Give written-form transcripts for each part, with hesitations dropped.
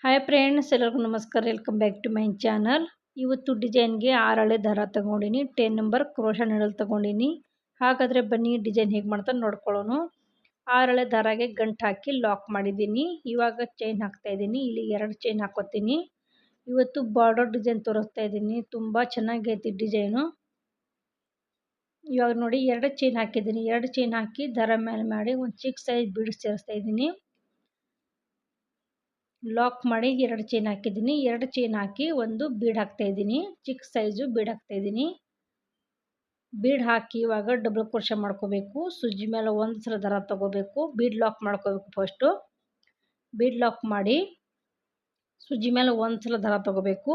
Hi friends, ಎಲ್ಲರಿಗೂ ನಮಸ್ಕಾರ. Welcome back to my channel. ಇವತ್ತು ಡಿಸೈನ್ಗೆ 6 ಹಳೆ ದಾರ ತೊಗೊಂಡಿನಿ. 10 ನಂಬರ್ ಕ್ರೋಶಾ ನೀಡಲ್ ತೊಗೊಂಡಿನಿ. ಹಾಗಾದರೆ ಬನ್ನಿ ಡಿಸೈನ್ ಹೇಗೆ ಮಾಡ್ತಾರೆ ನೋಡ್ಕೊಳ್ಳೋಣ. 6 ಹಳೆ ದಾರಾಗೆ ಗಂಟು ಹಾಕಿ ಲಾಕ್ ಮಾಡಿದ್ದೀನಿ. ಇವಾಗ ಚೈನ್ ಹಾಕ್ತಾ ಇದ್ದೀನಿ. ಇಲ್ಲಿ 2 ಚೈನ್ ಹಾಕೋತೀನಿ. ಇವತ್ತು ಬಾರ್ಡರ್ ಡಿಸೈನ್ ತೋರಿಸ್ತಾ ಇದ್ದೀನಿ. ತುಂಬ ಚೆನ್ನಾಗೈತಿ ಡಿಸೈನು. ಇವಾಗ ನೋಡಿ 2 ಚೈನ್ ಹಾಕಿದ್ದೀನಿ. 2 ಚೈನ್ ಹಾಕಿ ದಾರ ಮೇಲೆ ಮಾಡಿ ಒಂದು ಚಿಕ್ಕ ಸೈಜ್ ಬೀಡ್ಸ್ ಸೇರಿಸ್ತಾ ಇದ್ದೀನಿ. ಲಾಕ್ ಮಾಡಿ 2 ಚೈನ್ ಹಾಕಿದ್ದೀನಿ. 2 ಚೈನ್ ಹಾಕಿ ಒಂದು ಬೀಡ್ ಹಾಕ್ತಾ ಇದ್ದೀನಿ. ಚಿಕ್ಕ ಸೈಜು ಬೀಡ್ ಹಾಕ್ತಾ ಇದ್ದೀನಿ. ಬೀಡ್ ಹಾಕಿ ಇವಾಗ ಡಬಲ್ ಕ್ರೋಶೆ ಮಾಡ್ಕೋಬೇಕು. ಸುಜ್ಜಿ ಮೇಲೆ ಒಂದು ಸಲ ದಾರ ತಗೋಬೇಕು. ಬೀಡ್ ಲಾಕ್ ಮಾಡ್ಕೋಬೇಕು. ಫಸ್ಟು ಬೀಡ್ ಲಾಕ್ ಮಾಡಿ ಸುಜ್ಜಿ ಮೇಲೆ ಒಂದು ಸಲ ದಾರ ತಗೋಬೇಕು.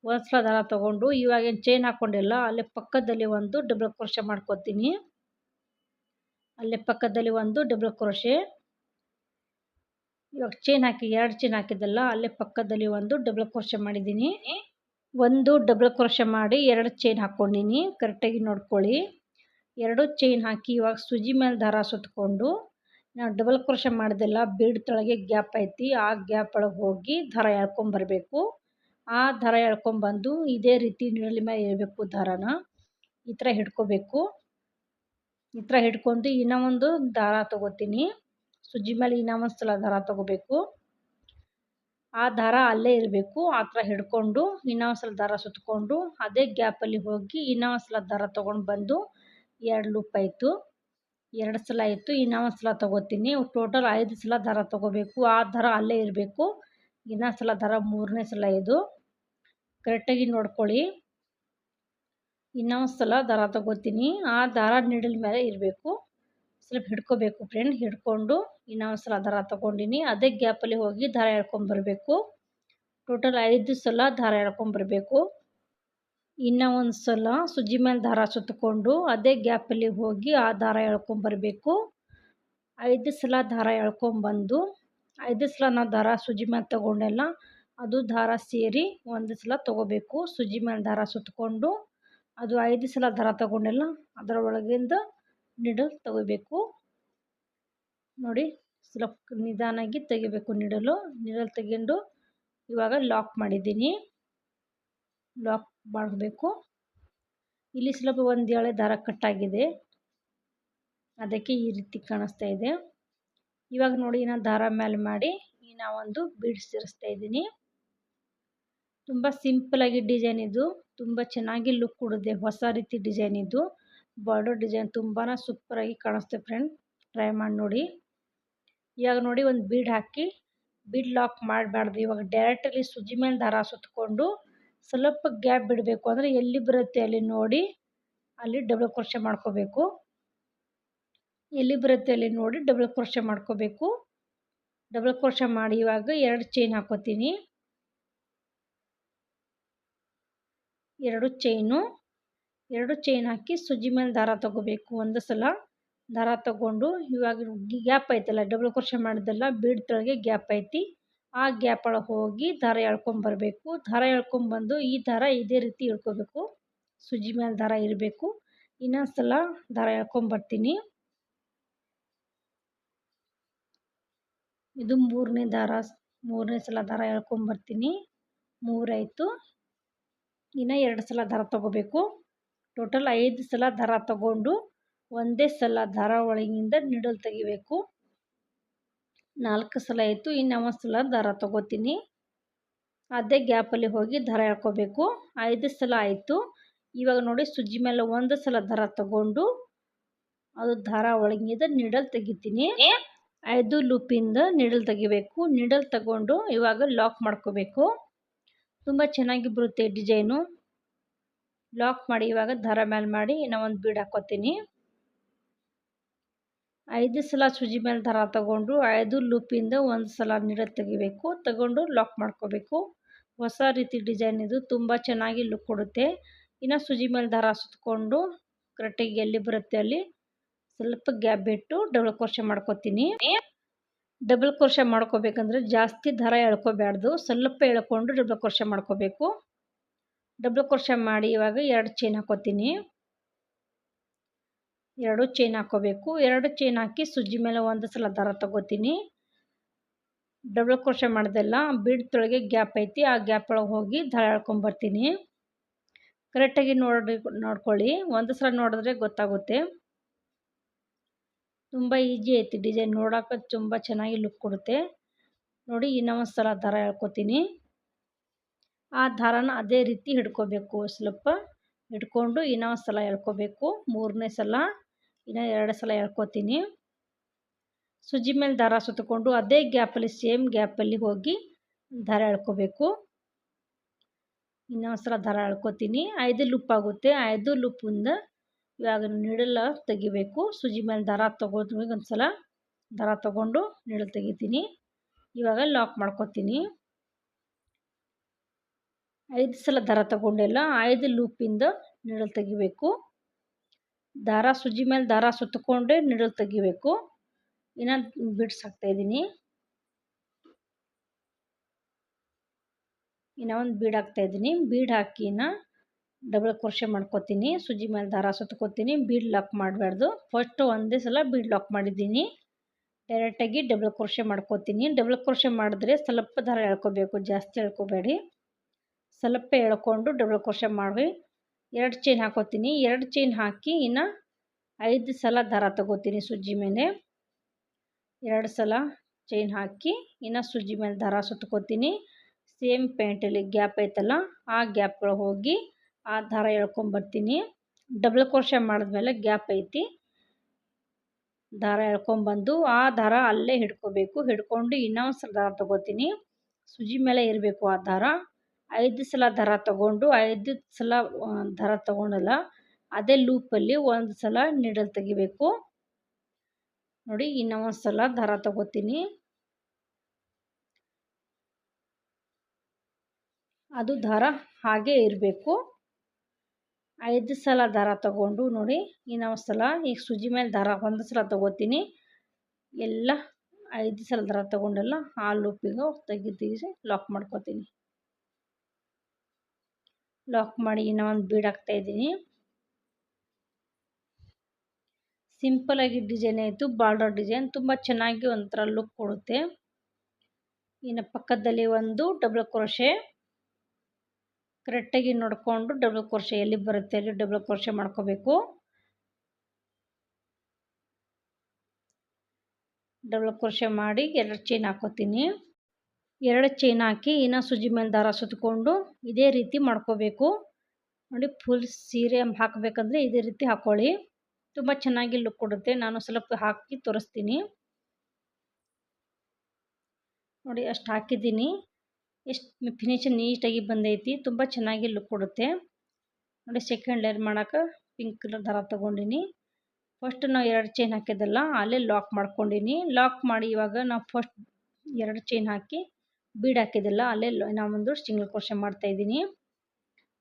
ಒಂದು ಸಲ ದಾರ ತಗೊಂಡು ಇವಾಗ ಏನು ಚೈನ್ ಹಾಕ್ಕೊಂಡಿಲ್ಲ ಅಲ್ಲೇ ಪಕ್ಕದಲ್ಲಿ ಒಂದು ಡಬಲ್ ಕ್ರೋಶೆ ಮಾಡ್ಕೋತೀನಿ. ಅಲ್ಲೇ ಪಕ್ಕದಲ್ಲಿ ಒಂದು ಡಬಲ್ ಕ್ರೋಶೆ. ಇವಾಗ ಚೈನ್ ಹಾಕಿ 2 ಚೈನ್ ಹಾಕಿದ್ದಲ್ಲ ಅಲ್ಲೇ ಪಕ್ಕದಲ್ಲಿ ಒಂದು ಡಬಲ್ ಕ್ರೋಶೆ ಮಾಡಿದ್ದೀನಿ. ಒಂದು ಡಬಲ್ ಕ್ರೋಶೆ ಮಾಡಿ 2 ಚೈನ್ ಹಾಕ್ಕೊಂಡಿನಿ. ಕರೆಕ್ಟಾಗಿ ನೋಡ್ಕೊಳ್ಳಿ. 2 ಚೈನ್ ಹಾಕಿ ಇವಾಗ ಸುಜಿ ಮೇಲೆ ದಾರ ಸುತ್ತಕೊಂಡು ನಾವು ಡಬಲ್ ಕ್ರೋಶೆ ಮಾಡಿದೆಲ್ಲ ಬೀಡ್ ತಳಗೆ ಗ್ಯಾಪ್ ಐತಿ. ಆ ಗ್ಯಾಪ್ ಒಳಗೆ ಹೋಗಿ ದಾರ ಎಳ್ಕೊಂಬರ್ಬೇಕು. ಆ ದಾರ ಎಳ್ಕೊಂಬಂದು ಇದೇ ರೀತಿ ನೀಡಲ್ ಮೇಲೆ ಇರಬೇಕು. ದಾರನ ಈ ಥರ ಹಿಡ್ಕೋಬೇಕು. ಈ ಥರ ಹಿಡ್ಕೊಂಡು ಇನ್ನೂ ಒಂದು ದಾರ ತಗೋತೀನಿ. ಸುಜ್ಜಿ ಮೇಲೆ ಇನ್ನೂ ಒಂದು ಸಲ ದಾರ ತಗೋಬೇಕು. ಆ ದಾರ ಅಲ್ಲೇ ಇರಬೇಕು. ಆ ಥರ ಹಿಡ್ಕೊಂಡು ಇನ್ನೊಂದು ಸಲ ದಾರ ಸುತ್ತಕೊಂಡು ಅದೇ ಗ್ಯಾಪಲ್ಲಿ ಹೋಗಿ ಇನ್ನೊಂದು ಸಲ ದಾರ ತೊಗೊಂಡು ಬಂದು 2 ಲೂಪ್ ಆಯಿತು. 2 ಸಲ ಆಯಿತು. ಇನ್ನೊಂದು ಸಲ ತೊಗೋತೀನಿ. ಟೋಟಲ್ 5 ಸಲ ದಾರ ತೊಗೋಬೇಕು. ಆ ದಾರ ಅಲ್ಲೇ ಇರಬೇಕು. ಇನ್ನೊಂದು ಸಲ ದಾರ 3ನೇ ಸಲ ಇದು. ಕರೆಕ್ಟಾಗಿ ನೋಡ್ಕೊಳ್ಳಿ. ಇನ್ನೊಂದು ಸಲ ದಾರ ತೊಗೋತೀನಿ. ಆ ದಾರ ನೀಡಲ್ ಮೇಲೆ ಇರಬೇಕು. ಸ್ವಲ್ಪ ಹಿಡ್ಕೋಬೇಕು ಫ್ರೆಂಡ್. ಹಿಡ್ಕೊಂಡು ಇನ್ನೊಂದು ಸಲ ದಾರ ತೊಗೊಂಡಿನಿ. ಅದೇ ಗ್ಯಾಪಲ್ಲಿ ಹೋಗಿ ದಾರ ಎಳ್ಕೊಂಬರ್ಬೇಕು. ಟೋಟಲ್ 5 ಸಲ ದಾರ ಎಳ್ಕೊಂಬರ್ಬೇಕು. ಇನ್ನೂ ಒಂದು ಸಲ ಸುಜ್ಜಿ ಮೇಲೆ ದಾರ ಸುತ್ತಕೊಂಡು ಅದೇ ಗ್ಯಾಪಲ್ಲಿ ಹೋಗಿ ಆ ದಾರ ಎಳ್ಕೊಂಬರ್ಬೇಕು. 5 ಸಲ ದಾರ ಎಳ್ಕೊಂಬಂದು 5 ಸಲ ನಾವು ದಾರ ಸುಜ್ಜಿ ಮೇಲೆ ತೊಗೊಂಡೆಲ್ಲ ಅದು ದಾರ ಸೇರಿ ಒಂದು ಸಲ ತೊಗೋಬೇಕು. ಸುಜ್ಜಿ ಮೇಲೆ ದಾರ ಸುತ್ತಕೊಂಡು ಅದು 5 ಸಲ ದಾರ ತೊಗೊಂಡೆಲ್ಲ ಅದರ ಒಳಗಿಂದ ನೀಡಲ್ ತಗೋಬೇಕು. ನೋಡಿ ಸ್ವಲ್ಪ ನಿಧಾನಾಗಿ ತೆಗಿಬೇಕು. ನೀಡಲ್ ತೆಗೆದು ಇವಾಗ ಲಾಕ್ ಮಾಡಿದ್ದೀನಿ. ಲಾಕ್ ಮಾಡಬೇಕು. ಇಲ್ಲಿ ಸ್ವಲ್ಪ ಒಂದು ಎಳೆ ದಾರ ಕಟ್ಟಾಗಿದೆ. ಅದಕ್ಕೆ ಈ ರೀತಿ ಕಾಣಿಸ್ತಾ ಇದೆ. ಇವಾಗ ನೋಡಿ ನಾನು ದಾರ ಮೇಲೆ ಮಾಡಿ ಇನ್ನೂ ಒಂದು ಬೀಡ್ ಸೇರಿಸ್ತಾ ಇದ್ದೀನಿ. ತುಂಬ ಸಿಂಪಲಾಗಿ ಡಿಸೈನ್ ಇದು. ತುಂಬ ಚೆನ್ನಾಗಿ ಲುಕ್ ಕೊಡುತ್ತೆ. ಹೊಸ ರೀತಿ ಡಿಸೈನ್ ಇದು. ಬಾರ್ಡರ್ ಡಿಸೈನ್ ತುಂಬಾ ಸೂಪರಾಗಿ ಕಾಣಿಸುತ್ತೆ ಫ್ರೆಂಡ್. ಟ್ರೈ ಮಾಡಿ ನೋಡಿ. ಇವಾಗ ನೋಡಿ ಒಂದು ಬೀಡ್ ಹಾಕಿ ಬೀಡ್ ಲಾಕ್ ಮಾಡಬಾರ್ದು. ಇವಾಗ ಡೈರೆಕ್ಟಲ್ಲಿ ಸುಜ್ಜಿ ಮೇಲೆ ದಾರ ಸುತ್ತಕೊಂಡು ಸ್ವಲ್ಪ ಗ್ಯಾಪ್ ಬಿಡಬೇಕು. ಅಂದರೆ ಎಲ್ಲಿ ಬರುತ್ತೆ ಅಲ್ಲಿ ನೋಡಿ ಅಲ್ಲಿ ಡಬಲ್ ಕ್ರೋಶೆ ಮಾಡ್ಕೋಬೇಕು. ಎಲ್ಲಿ ಬರುತ್ತೆ ಅಲ್ಲಿ ನೋಡಿ ಡಬಲ್ ಕ್ರೋಶೆ ಮಾಡ್ಕೋಬೇಕು. ಡಬಲ್ ಕ್ರೋಶೆ ಮಾಡಿ ಇವಾಗ 2 ಚೈನ್ ಹಾಕೋತೀನಿ. 2 ಚೈನ್ ಹಾಕಿ ಸುಜ್ಜಿ ಮೇಲೆ ದಾರ ತಗೋಬೇಕು. ಒಂದು ಸಲ ದಾರ ತಗೊಂಡು ಇವಾಗ ಗ್ಯಾಪ್ ಐತಲ್ಲ ಡಬಲ್ ಕ್ರೋಶೆ ಮಾಡಿದ್ದೆಲ್ಲ ಬೀಡ್ ತಳಗೆ ಗ್ಯಾಪ್ ಐತಿ. ಆ ಗ್ಯಾಪ್ ಒಳಗೆ ಹೋಗಿ ದಾರ ಎಳ್ಕೊಂಬರ್ಬೇಕು. ದಾರ ಎಳ್ಕೊಂಬಂದು ಈ ದಾರ ಇದೇ ರೀತಿ ಎಳ್ಕೋಬೇಕು. ಸುಜ್ಜಿ ಮೇಲೆ ದಾರ ಇರಬೇಕು. ಇನ್ನೊಂದು ಸಲ ದಾರ ಎಳ್ಕೊಂಬರ್ತೀನಿ. ಇದು 3ನೇ ದಾರ. 3ನೇ ಸಲ ದಾರ ಎಳ್ಕೊಂಬರ್ತೀನಿ. 3 ಆಯಿತು. ಇನ್ನು 2 ಸಲ ದಾರ ತಗೋಬೇಕು. ಟೋಟಲ್ 5 ಸಲ ದಾರ ತಗೊಂಡು ಒಂದೇ ಸಲ ದಾರ ಒಳಗಿಂದ ನೀಡಲ್ ತೆಗಿಬೇಕು. 4 ಸಲ ಆಯಿತು. ಇನ್ನು ಒಂದು ಸಲ ದಾರ ತಗೋತೀನಿ. ಅದೇ ಗ್ಯಾಪಲ್ಲಿ ಹೋಗಿ ದಾರ ಎಳ್ಕೋಬೇಕು. 5 ಸಲ ಆಯಿತು. ಇವಾಗ ನೋಡಿ ಸುಜ್ಜಿ ಮೇಲೆ ಒಂದು ಸಲ ದಾರ ತಗೊಂಡು ಅದು ದಾರ ಒಳಗಿಂದ ನೀಡಲ್ ತೆಗಿತೀನಿ. 5 ಲೂಪಿಂದ ನೀಡಲ್ ತೆಗಿಬೇಕು. ನೀಡಲ್ ತಗೊಂಡು ಇವಾಗ ಲಾಕ್ ಮಾಡ್ಕೋಬೇಕು. ತುಂಬ ಚೆನ್ನಾಗಿ ಬರುತ್ತೆ ಡಿಸೈನು. ಲಾಕ್ ಮಾಡಿ ಇವಾಗ ದಾರ ಮೇಲೆ ಮಾಡಿ ಇನ್ನೂ ಒಂದು ಬೀಡ್ ಹಾಕೋತೀನಿ. 5 ಸಲ ಸುಜ್ಜಿ ಮೇಲೆ ದಾರ ತಗೊಂಡು 5 ಲೂಪಿಂದ ಒಂದು ಸಲ ನೀಡಲ್ ತೆಗಿಬೇಕು. ತಗೊಂಡು ಲಾಕ್ ಮಾಡ್ಕೋಬೇಕು. ಹೊಸ ರೀತಿ ಡಿಸೈನ್ ಇದು. ತುಂಬ ಚೆನ್ನಾಗಿ ಲುಕ್ ಕೊಡುತ್ತೆ. ಇನ್ನು ಸುಜ್ಜಿ ಮೇಲೆ ದಾರ ಸುತ್ತಕೊಂಡು ಕರೆಕ್ಟಾಗಿ ಎಲ್ಲಿ ಬರುತ್ತೆ ಅಲ್ಲಿ ಸ್ವಲ್ಪ ಗ್ಯಾಪ್ ಬಿಟ್ಟು ಡಬಲ್ ಕ್ರೋಶೆ ಮಾಡ್ಕೋತೀನಿ. ಡಬಲ್ ಕ್ರೋಶೆ ಮಾಡ್ಕೋಬೇಕಂದ್ರೆ ಜಾಸ್ತಿ ದಾರ ಎಳ್ಕೋಬಾರ್ದು. ಸ್ವಲ್ಪ ಎಳ್ಕೊಂಡು ಡಬಲ್ ಕ್ರೋಶೆ ಮಾಡ್ಕೋಬೇಕು. ಡಬಲ್ ಕ್ರೋಶೆ ಮಾಡಿ ಇವಾಗ 2 ಚೈನ್ ಹಾಕೋತೀನಿ. 2 ಚೈನ್ ಹಾಕೋಬೇಕು. 2 ಚೈನ್ ಹಾಕಿ ಸುಜ್ಜಿ ಮೇಲೆ ಒಂದು ಸಲ ದಾರ ತಗೋತೀನಿ. ಡಬಲ್ ಕ್ರೋಶೆ ಮಾಡ್ದೆಲ್ಲ ಬೀಡ್ದೊಳಗೆ ಗ್ಯಾಪ್ ಐತಿ, ಆ ಗ್ಯಾಪ್ ಒಳಗೆ ಹೋಗಿ ದಾರ ಎಳ್ಕೊಂಬರ್ತೀನಿ. ಕರೆಕ್ಟಾಗಿ ನೋಡ್ಕೊಳ್ಳಿ, ಒಂದು ಸಲ ನೋಡಿದ್ರೆ ಗೊತ್ತಾಗುತ್ತೆ. ತುಂಬ ಈಜಿ ಐತಿ ಡಿಸೈನ್, ನೋಡೋಕೆ ತುಂಬ ಚೆನ್ನಾಗಿ ಲುಕ್ ಕೊಡುತ್ತೆ ನೋಡಿ. ಇನ್ನೊಂದು ಸಲ ದಾರ ಎಳ್ಕೊತೀನಿ. ಆ ದಾರನ ಅದೇ ರೀತಿ ಹಿಡ್ಕೋಬೇಕು, ಸ್ವಲ್ಪ ಹಿಡ್ಕೊಂಡು ಇನ್ನೊಂದು ಸಲ ಎಳ್ಕೊಬೇಕು. ಮೂರನೇ ಸಲ ಇನ್ನು 2 ಸಲ ಎಳ್ಕೊತೀನಿ. ಸುಜಿ ಮೇಲೆ ದಾರ ಸುತ್ತಕೊಂಡು ಅದೇ ಗ್ಯಾಪಲ್ಲಿ ಸೇಮ್ ಗ್ಯಾಪಲ್ಲಿ ಹೋಗಿ ದಾರ ಎಳ್ಕೊಬೇಕು. ಇನ್ನೊಂದು ಸಲ ದಾರ ಎಳ್ಕೊತೀನಿ. 5 ಲೂಪ್ ಆಗುತ್ತೆ. 5 ಲೂಪಿಂದ ಇವಾಗ ನೀಡಲ್ ತೆಗಿಬೇಕು. ಸುಜಿ ಮೇಲೆ ದಾರ ತಗೊಂಡು ಒಂದು ಸಲ ದಾರ ತಗೊಂಡು ನೀಡಲ್ ತೆಗಿತೀನಿ. ಇವಾಗ ಲಾಕ್ ಮಾಡ್ಕೊತೀನಿ. 5 ಸಲ ದಾರ ತಗೊಂಡೆಲ್ಲ 5 ಲೂಪಿಂದ ನೀಡಲ್ ತೆಗಿಬೇಕು. ದಾರ ಸುಜಿ ಮೇಲೆ ದಾರ ಸುತ್ತಕೊಂಡೆ ನೀಡಲ್ ತೆಗಿಬೇಕು. ಇನ್ನು ಬೀಡ್ಸ್ ಹಾಕ್ತಾಯಿದ್ದೀನಿ. ಇನ್ನು ಒಂದು ಬೀಡ್ ಹಾಕ್ತಾಯಿದ್ದೀನಿ. ಬೀಡ್ ಹಾಕಿ ಡಬಲ್ ಕ್ರೋಶೆ ಮಾಡ್ಕೊತೀನಿ. ಸುಜಿ ಮೇಲೆ ದಾರ ಸುತ್ಕೋತೀನಿ. ಬೀಡ್ ಲಾಕ್ ಮಾಡಬಾರ್ದು. ಫಸ್ಟ್ ಒಂದೇ ಸಲ ಬೀಡ್ ಲಾಕ್ ಮಾಡಿದ್ದೀನಿ. ಡೈರೆಕ್ಟಾಗಿ ಡಬಲ್ ಕ್ರೋಶೆ ಮಾಡ್ಕೊತೀನಿ. ಡಬಲ್ ಕ್ರೋಶೆ ಮಾಡಿದ್ರೆ ಸ್ವಲ್ಪ ದಾರ ಎಳ್ಕೊಬೇಕು, ಜಾಸ್ತಿ ಎಳ್ಕೊಬೇಡಿ. ಸ್ವಲ್ಪ ಎಳ್ಕೊಂಡು ಡಬಲ್ ಕ್ರೋಶೆ ಮಾಡಿ 2 ಚೈನ್ ಹಾಕೋತೀನಿ. 2 ಚೈನ್ ಹಾಕಿ ಇನ್ನು 5 ಸಲ ದಾರ ತಗೋತೀನಿ. ಸುಜ್ಜಿ ಮೇಲೆ 2 ಸಲ ಚೈನ್ ಹಾಕಿ ಇನ್ನು ಸುಜ್ಜಿ ಮೇಲೆ ದಾರ ಸುತ್ಕೋತೀನಿ. ಸೇಮ್ ಪ್ಯಾಂಟಲ್ಲಿ ಗ್ಯಾಪ್ ಐತಲ್ಲ, ಆ ಗ್ಯಾಪ್ ಒಳಗೆ ಹೋಗಿ ಆ ದಾರ ಎಳ್ಕೊಂಬರ್ತೀನಿ. ಡಬಲ್ ಕ್ರೋಶೆ ಮಾಡಿದ್ಮೇಲೆ ಗ್ಯಾಪ್ ಐತಿ, ದಾರ ಎಳ್ಕೊಂಬಂದು ಆ ದಾರ ಅಲ್ಲೇ ಹಿಡ್ಕೋಬೇಕು. ಹಿಡ್ಕೊಂಡು ಇನ್ನೊಂದು ಸಲ ದಾರ ತಗೋತೀನಿ. ಸುಜಿ ಮೇಲೆ ಇರಬೇಕು ಆ ದಾರ. 5 ಸಲ ದಾರ ತಗೊಂಡು 5 ಸಲ ದಾರ ತಗೊಂಡಲ್ಲ, ಅದೇ ಲೂಪಲ್ಲಿ ಒಂದು ಸಲ ನೀಡಲ್ ತೆಗಿಬೇಕು ನೋಡಿ. ಇನ್ನೊಂದು ಸಲ ದಾರ ತಗೋತೀನಿ. ಅದು ದಾರ ಹಾಗೆ ಇರಬೇಕು. 5 ಸಲ ದಾರ ತಗೊಂಡು ನೋಡಿ. ಇನ್ನೊಂದು ಸಲ ಈಗ ಸುಜಿ ಮೇಲೆ ದಾರ ಒಂದು ಸಲ ತಗೋತೀನಿ. ಎಲ್ಲ 5 ಸಲ ದಾರ ತಗೊಂಡೆಲ್ಲ ಆ ಲೂಪಿಗೆ ತೆಗಿಸಿ ಲಾಕ್ ಮಾಡ್ಕೋತೀನಿ. ಲಾಕ್ ಮಾಡಿ ಇನ್ನೊಂದು ಬೀಡ್ ಹಾಕ್ತಾಯಿದ್ದೀನಿ. ಸಿಂಪಲಾಗಿ ಡಿಸೈನ್ ಆಯಿತು. ಬಾರ್ಡರ್ ಡಿಸೈನ್ ತುಂಬ ಚೆನ್ನಾಗಿ ಒಂಥರ ಲುಕ್ ಕೊಡುತ್ತೆ. ಇನ್ನು ಪಕ್ಕದಲ್ಲಿ ಒಂದು ಡಬಲ್ ಕ್ರೋಶೆ ಕರೆಕ್ಟಾಗಿ ನೋಡಿಕೊಂಡು ಡಬಲ್ ಕ್ರೋಶೆ ಎಲ್ಲಿ ಬರುತ್ತೆ ಅಲ್ಲಿ ಡಬಲ್ ಕ್ರೋಶೆ ಮಾಡ್ಕೋಬೇಕು. ಡಬಲ್ ಕ್ರೋಶೆ ಮಾಡಿ 2 ಚೈನ್ ಹಾಕೋತೀನಿ. 2 ಚೈನ್ ಹಾಕಿ ಇನ್ನು ಸುಜಿ ಮೇಲೆ ದಾರ ಸುತ್ತಕೊಂಡು ಇದೇ ರೀತಿ ಮಾಡ್ಕೋಬೇಕು ನೋಡಿ. ಫುಲ್ ಸೀರೆ ಹಾಕಬೇಕಂದ್ರೆ ಇದೇ ರೀತಿ ಹಾಕ್ಕೊಳ್ಳಿ, ತುಂಬ ಚೆನ್ನಾಗಿ ಲುಕ್ ಕೊಡುತ್ತೆ. ನಾನು ಸ್ವಲ್ಪ ಹಾಕಿ ತೋರಿಸ್ತೀನಿ ನೋಡಿ. ಅಷ್ಟು ಹಾಕಿದ್ದೀನಿ. ಎಷ್ಟು ಫಿನಿಶಿಂಗ್ ನೀಟಾಗಿ ಬಂದೈತಿ, ತುಂಬ ಚೆನ್ನಾಗಿ ಲುಕ್ ಕೊಡುತ್ತೆ ನೋಡಿ. ಸೆಕೆಂಡ್ ಲೇಯರ್ ಮಾಡೋಕೆ ಪಿಂಕ್ ಕಲರ್ ದಾರ ತೊಗೊಂಡಿನಿ. ಫಸ್ಟ್ ನಾವು 2 ಚೈನ್ ಹಾಕಿದ್ದಲ್ಲ ಅಲ್ಲೇ ಲಾಕ್ ಮಾಡ್ಕೊಂಡಿನಿ. ಲಾಕ್ ಮಾಡಿ ಇವಾಗ ನಾವು ಫಸ್ಟ್ 2 ಚೈನ್ ಹಾಕಿ ಬೀಡ್ ಹಾಕಿದ್ದಲ್ಲ ಅಲ್ಲೇ ನಾವೊಂದು ಸಿಂಗಲ್ ಕ್ರೋಶೆ ಮಾಡ್ತಾಯಿದ್ದೀನಿ.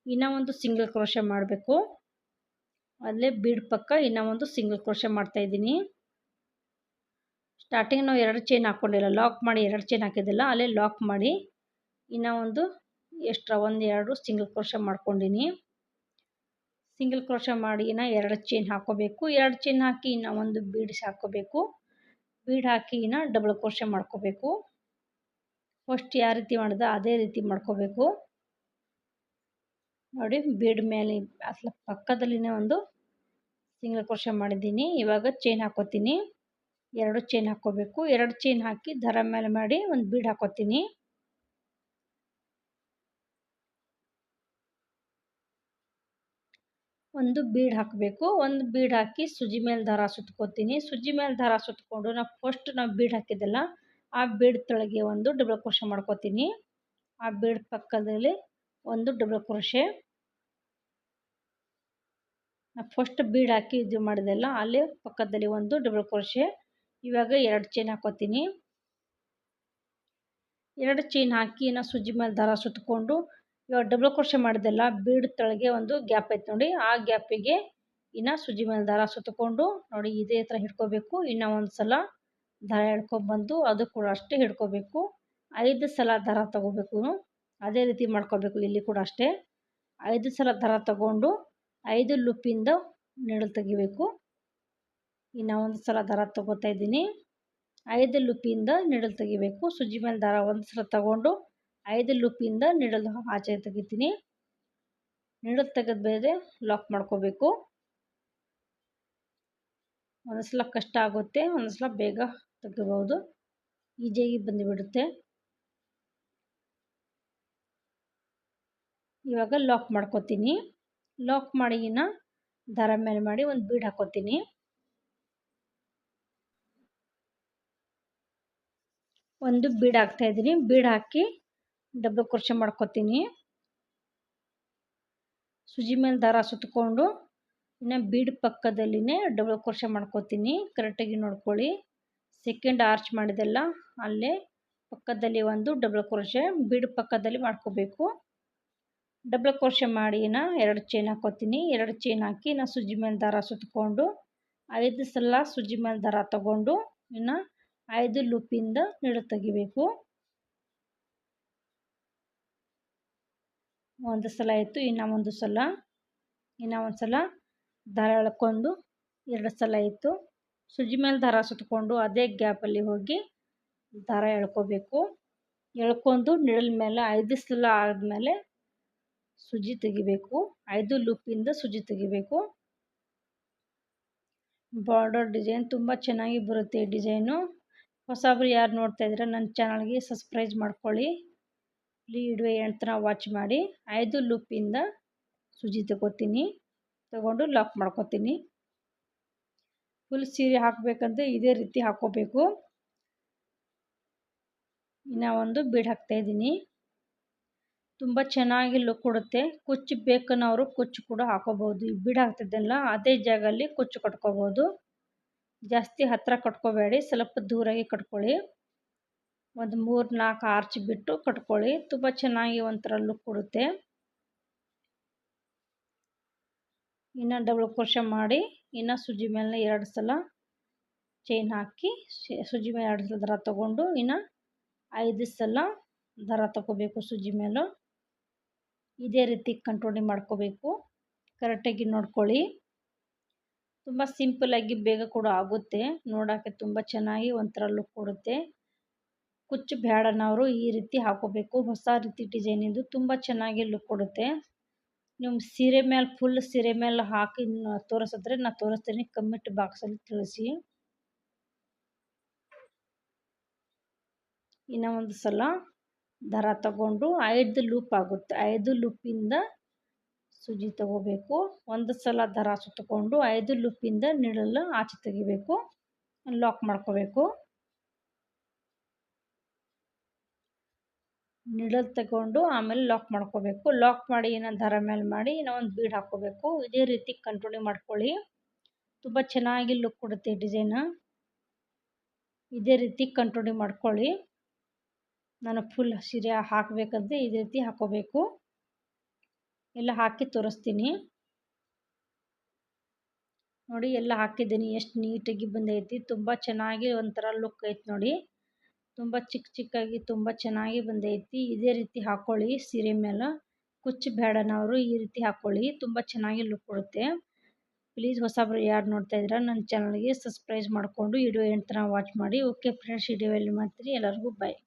ಇನ್ನೂ ಒಂದು ಸಿಂಗಲ್ ಕ್ರೋಶೆ ಮಾಡಬೇಕು. ಅಲ್ಲೇ ಬೀಡ್ ಪಕ್ಕ ಇನ್ನೂ ಒಂದು ಸಿಂಗಲ್ ಕ್ರೋಶೆ ಮಾಡ್ತಾಯಿದ್ದೀನಿ. ಸ್ಟಾರ್ಟಿಂಗ್ ನಾವು 2 ಚೈನ್ ಹಾಕ್ಕೊಂಡಿಲ್ಲ, ಲಾಕ್ ಮಾಡಿ 2 ಚೈನ್ ಹಾಕಿದ್ದಲ್ಲ ಅಲ್ಲೇ ಲಾಕ್ ಮಾಡಿ ಇನ್ನೂ ಒಂದು ಎಕ್ಸ್ಟ್ರಾ 1-2 ಸಿಂಗಲ್ ಕ್ರೋಶೆ ಮಾಡ್ಕೊಂಡಿನಿ. ಸಿಂಗಲ್ ಕ್ರೋಶೆ ಮಾಡಿ ಇನ್ನು 2 ಚೈನ್ ಹಾಕ್ಕೋಬೇಕು. 2 ಚೈನ್ ಹಾಕಿ ಇನ್ನು ಒಂದು ಬೀಡ್ಸ್ ಹಾಕ್ಕೋಬೇಕು. ಬೀಡ್ ಹಾಕಿ ಇನ್ನು ಡಬಲ್ ಕ್ರೋಶೆ ಮಾಡ್ಕೋಬೇಕು. ಫಸ್ಟ್ ಯಾವ ರೀತಿ ಮಾಡಿದೆ ಅದೇ ರೀತಿ ಮಾಡ್ಕೋಬೇಕು ನೋಡಿ. ಬೀಡ್ ಮೇಲೆ ಅಸಲ ಪಕ್ಕದಲ್ಲಿನೇ ಒಂದು ಸಿಂಗಲ್ ಕ್ರೋಶೆ ಮಾಡಿದ್ದೀನಿ. ಇವಾಗ ಚೈನ್ ಹಾಕೋತೀನಿ. 2 ಚೈನ್ ಹಾಕ್ಕೋಬೇಕು. 2 ಚೈನ್ ಹಾಕಿ ದಾರ ಮೇಲೆ ಮಾಡಿ ಒಂದು ಬೀಡ್ ಹಾಕೋತೀನಿ. ಒಂದು ಬೀಡ್ ಹಾಕಬೇಕು. ಒಂದು ಬೀಡ್ ಹಾಕಿ ಸುಜಿ ಮೇಲೆ ದಾರ ಸುತ್ಕೋತೀನಿ. ಸುಜಿ ಮೇಲೆ ದಾರ ಸುತ್ಕೊಂಡು ನಾವು ಬೀಡ್ ಹಾಕಿದ್ದಲ್ಲ ಆ ಬೀಡ್ ಕೆಳಗೆ ಒಂದು ಡಬಲ್ ಕ್ರೋಶೆ ಮಾಡ್ಕೋತೀನಿ. ಆ ಬೀಡ್ ಪಕ್ಕದಲ್ಲಿ ಒಂದು ಡಬಲ್ ಕ್ರೋಶೆ. ಫಸ್ಟ್ ಬೀಡ್ ಹಾಕಿ ಇದು ಮಾಡಿದೆಲ್ಲ ಅಲ್ಲಿ ಪಕ್ಕದಲ್ಲಿ ಒಂದು ಡಬಲ್ ಕ್ರೋಶೆ. ಇವಾಗ 2 ಚೈನ್ ಹಾಕೋತೀನಿ. 2 ಚೈನ್ ಹಾಕಿ ನಾವು ಸುಜಿ ಮೇಲೆ ದಾರ ಸುತ್ಕೊಂಡು ಇವಾಗ ಡಬಲ್ ಕ್ರೋಶೆ ಮಾಡಿದೆಲ್ಲ ಬೀಡ್ ತೆಳಗೆ ಒಂದು ಗ್ಯಾಪ್ ಐತೆ ನೋಡಿ. ಆ ಗ್ಯಾಪಿಗೆ ಇನ್ನು ಸುಜಿ ಮೇಲೆ ದಾರ ಸುತ್ತಕೊಂಡು ನೋಡಿ ಇದೇ ಥರ ಹಿಡ್ಕೋಬೇಕು. ಇನ್ನು ಒಂದು ಸಲ ದಾರ ಹಿಡ್ಕೊಬಂದು ಅದು ಕೂಡ ಅಷ್ಟೇ ಹಿಡ್ಕೋಬೇಕು. 5 ಸಲ ದಾರ ತಗೋಬೇಕು. ಅದೇ ರೀತಿ ಮಾಡ್ಕೋಬೇಕು. ಇಲ್ಲಿ ಕೂಡ ಅಷ್ಟೇ 5 ಸಲ ದಾರ ತಗೊಂಡು 5 ಲೂಪಿಂದ ನೀಡಲ್ ತೆಗಿಬೇಕು. ಇನ್ನು ಒಂದು ಸಲ ದಾರ ತಗೋತಾ ಇದ್ದೀನಿ. 5 ಲೂಪಿಂದ ನೀಡಲ್ ತೆಗಿಬೇಕು. ಸೂಜಿ ಮೇಲೆ ದಾರ ಒಂದು ಸಲ ತಗೊಂಡು 5 ಲೂಪಿಂದ ನೀಡಲ್ ಆಚೆ ತೆಗಿತೀನಿ. ನೀಡಲ್ ತೆಗೆದ ಮೇಲೆ ಲಾಕ್ ಮಾಡ್ಕೋಬೇಕು. ಒಂದು ಸಲ ಕಷ್ಟ ಆಗುತ್ತೆ, ಒಂದು ಸಲ ಬೇಗ ತೆಗಿಬೋದು. ಈಜಿಯಾಗಿ ಬಂದುಬಿಡುತ್ತೆ. ಇವಾಗ ಲಾಕ್ ಮಾಡ್ಕೋತೀನಿ. ಲಾಕ್ ಮಾಡಿ ದಾರ ಮೇಲೆ ಮಾಡಿ ಒಂದು ಬೀಡ್ ಹಾಕೋತೀನಿ. ಒಂದು ಬೀಡ್ ಹಾಕ್ತಾ ಇದ್ದೀನಿ. ಬೀಡ್ ಹಾಕಿ ಡಬಲ್ ಕ್ರೋಶೆ ಮಾಡ್ಕೋತೀನಿ. ಸೂಜಿ ಮೇಲೆ ದಾರ ಸುತ್ತಕೊಂಡು ಬೀಡ್ ಪಕ್ಕದಲ್ಲಿನೇ ಡಬಲ್ ಕ್ರೋಶೆ ಮಾಡ್ಕೋತೀನಿ. ಕರೆಕ್ಟಾಗಿ ನೋಡ್ಕೊಳ್ಳಿ. ಸೆಕೆಂಡ್ ಆರ್ಚ್ ಮಾಡಿದೆಲ್ಲ ಅಲ್ಲೇ ಪಕ್ಕದಲ್ಲಿ ಒಂದು ಡಬಲ್ ಕ್ರೋಶೆ ಬೀಡ್ ಪಕ್ಕದಲ್ಲಿ ಮಾಡ್ಕೋಬೇಕು. ಡಬಲ್ ಕ್ರೋಶೆ ಮಾಡಿ 2 ಚೈನ್ ಹಾಕೋತೀನಿ. 2 ಚೈನ್ ಹಾಕಿ ಸೂಜಿ ಮೇಲೆ ದಾರ ಸುತ್ತಕೊಂಡು 5 ಸಲ ಸೂಜಿ ಮೇಲೆ ದಾರ ತಗೊಂಡು 5 ಲೂಪಿಂದ ನೀಡಲ್ ತೆಗಿಬೇಕು. ಒಂದು ಸಲ ಆಯಿತು. ಒಂದು ಸಲ, ಒಂದು ಸಲ ದಾರ ಎಳ್ಕೊಂಡು 2 ಸಲ ಆಯಿತು. ಸೂಜಿ ಮೇಲೆ ದಾರ ಸುತ್ತಕೊಂಡು ಅದೇ ಗ್ಯಾಪಲ್ಲಿ ಹೋಗಿ ದಾರ ಎಳ್ಕೋಬೇಕು. ಎಳ್ಕೊಂಡು ನೀಡಲ್ ಮೇಲೆ 5 ಸಲ ಆದಮೇಲೆ ಸೂಜಿ ತೆಗಿಬೇಕು. 5 ಲೂಪಿಂದ ಸೂಜಿ ತೆಗಿಬೇಕು. ಬಾರ್ಡರ್ ಡಿಸೈನ್ ತುಂಬ ಚೆನ್ನಾಗಿ ಬರುತ್ತೆ. ಈ ಡಿಸೈನು ಹೊಸಬ್ರು ಯಾರು ನೋಡ್ತಾ ಇದ್ದೀರಾ ನನ್ನ ಚಾನಲ್ಗೆ ಸಬ್ಸ್ಕ್ರೈಬ್ ಮಾಡ್ಕೊಳ್ಳಿ. ವಿಡಿಯೋ ಎಂಡ್ ವಾಚ್ ಮಾಡಿ. 5 ಲೂಪಿಂದ ಸೂಜಿ ತಗೋತೀನಿ. ತಗೊಂಡು ಲಾಕ್ ಮಾಡ್ಕೋತೀನಿ. ಫುಲ್ ಸೀರೆ ಹಾಕಬೇಕಂದ್ರೆ ಇದೇ ರೀತಿ ಹಾಕೋಬೇಕು. ಒಂದು ಬೀಡ್ ಹಾಕ್ತಾ ಇದ್ದೀನಿ. ತುಂಬ ಚೆನ್ನಾಗಿ ಲುಕ್ ಕೊಡುತ್ತೆ. ಕುಚ್ಚು ಬೇಕನ್ನೋರು ಕುಚ್ಚು ಕೂಡ ಹಾಕೋಬೋದು. ಈ ಬೀಡ್ ಹಾಕ್ತಿದ್ದೆಲ್ಲ ಅದೇ ಜಾಗದಲ್ಲಿ ಕುಚ್ಚು ಕಟ್ಕೋಬೋದು. ಜಾಸ್ತಿ ಹತ್ತಿರ ಕಟ್ಕೋಬೇಡಿ, ಸ್ವಲ್ಪ ದೂರಾಗಿ ಕಟ್ಕೊಳ್ಳಿ. ಒಂದು 3-4 ಆರ್ಚ್ ಬಿಟ್ಟು ಕಟ್ಕೊಳ್ಳಿ. ತುಂಬ ಚೆನ್ನಾಗಿ ಒಂಥರ ಲುಕ್ ಕೊಡುತ್ತೆ. ಡಬಲ್ ಕ್ರೋಶೆ ಮಾಡಿ ಸೂಜಿ ಮೇಲೆ 2 ಸಲ ಚೈನ್ ಹಾಕಿ ಸೂಜಿ ಮೇಲೆ 2 ಸಲ ದಾರ ತಗೊಂಡು 5 ಸಲ ದಾರ ತಗೋಬೇಕು. ಸೂಜಿ ಮೇಲೆ ಇದೇ ರೀತಿ ಕಂಟ್ರೋಲ್ ಮಾಡ್ಕೋಬೇಕು. ಕರೆಕ್ಟಾಗಿ ನೋಡ್ಕೊಳ್ಳಿ. ತುಂಬ ಸಿಂಪಲ್ಲಾಗಿ ಬೇಗ ಕೂಡ ಆಗುತ್ತೆ. ನೋಡೋಕ್ಕೆ ತುಂಬ ಚೆನ್ನಾಗಿ ಒಂಥರ ಲುಕ್ ಕೊಡುತ್ತೆ. ಕುಚ್ಚು ಬೇಡನವರು ಈ ರೀತಿ ಹಾಕೋಬೇಕು. ಹೊಸ ರೀತಿ ಡಿಸೈನ್ ಇದು ತುಂಬ ಚೆನ್ನಾಗಿ ಲುಕ್ ಕೊಡುತ್ತೆ. ನೀವು ಸೀರೆ ಮೇಲೆ ಫುಲ್ ಸೀರೆ ಮೇಲೆ ಹಾಕಿ ತೋರಿಸಿದ್ರೆ ನಾನು ತೋರಿಸ್ತೀನಿ. ಕಮೆಂಟ್ ಬಾಕ್ಸಲ್ಲಿ ತಿಳಿಸಿ. ಒಂದು ಸಲ ದಾರ ತಗೊಂಡು 5 ಲೂಪ್ ಆಗುತ್ತೆ. 5 ಲೂಪಿಂದ ಸೂಜಿ ತಗೋಬೇಕು. ಒಂದು ಸಲ ದಾರ ಸುತ್ತಕೊಂಡು 5 ಲೂಪಿಂದ ನೀಡಲು ಆಚೆ ತೆಗಿಬೇಕು. ಲಾಕ್ ಮಾಡ್ಕೋಬೇಕು. ನೀಡಲ್ ತಗೊಂಡು ಆಮೇಲೆ ಲಾಕ್ ಮಾಡ್ಕೋಬೇಕು. ಲಾಕ್ ಮಾಡಿ ದಾರ ಮೇಲೆ ಮಾಡಿ ಒಂದು ಬೀಡ್ ಹಾಕೋಬೇಕು. ಇದೇ ರೀತಿ ಕಂಟ್ರೋಲ್ ಮಾಡ್ಕೊಳ್ಳಿ. ತುಂಬ ಚೆನ್ನಾಗಿ ಲುಕ್ ಕೊಡುತ್ತೆ ಡಿಸೈನ್. ಇದೇ ರೀತಿ ಕಂಟ್ರೋಲ್ ಮಾಡ್ಕೊಳ್ಳಿ. ನಾನು ಫುಲ್ ಸೀರೆ ಹಾಕಬೇಕಂದ್ರೆ ಇದೇ ರೀತಿ ಹಾಕೋಬೇಕು. ಎಲ್ಲ ಹಾಕಿ ತೋರಿಸ್ತೀನಿ ನೋಡಿ. ಎಲ್ಲ ಹಾಕಿದ್ದೀನಿ. ಎಷ್ಟು ನೀಟಾಗಿ ಬಂದೈತಿ. ತುಂಬ ಚೆನ್ನಾಗಿ ಒಂಥರ ಲುಕ್ ಐತೆ ನೋಡಿ. ತುಂಬ ಚಿಕ್ಕಾಗಿ ತುಂಬ ಚೆನ್ನಾಗಿ ಬಂದೈತಿ. ಇದೇ ರೀತಿ ಹಾಕ್ಕೊಳ್ಳಿ. ಸೀರೆ ಮೇಲೆ ಕುಚ್ಚು ಬೇಡನವರು ಈ ರೀತಿ ಹಾಕ್ಕೊಳ್ಳಿ. ತುಂಬ ಚೆನ್ನಾಗಿ ಲುಕ್ ಕೊಡುತ್ತೆ. ಪ್ಲೀಸ್ ಹೊಸಬ್ರು ಯಾರು ನೋಡ್ತಾ ಇದ್ದೀರಾ ನನ್ನ ಚಾನಲ್ಗೆ ಸಬ್ಸ್ಕ್ರೈಬ್ ಮಾಡಿಕೊಂಡು ವಿಡಿಯೋ ಎಂಡ್ ತನಕ ವಾಚ್ ಮಾಡಿ. ಓಕೆ ಫ್ರೆಂಡ್ಸ್, ವಿಡಿಯೋ ಎಲ್ಲಿ ಮಾಡ್ತೀನಿ. ಎಲ್ಲರಿಗೂ ಬಾಯ್.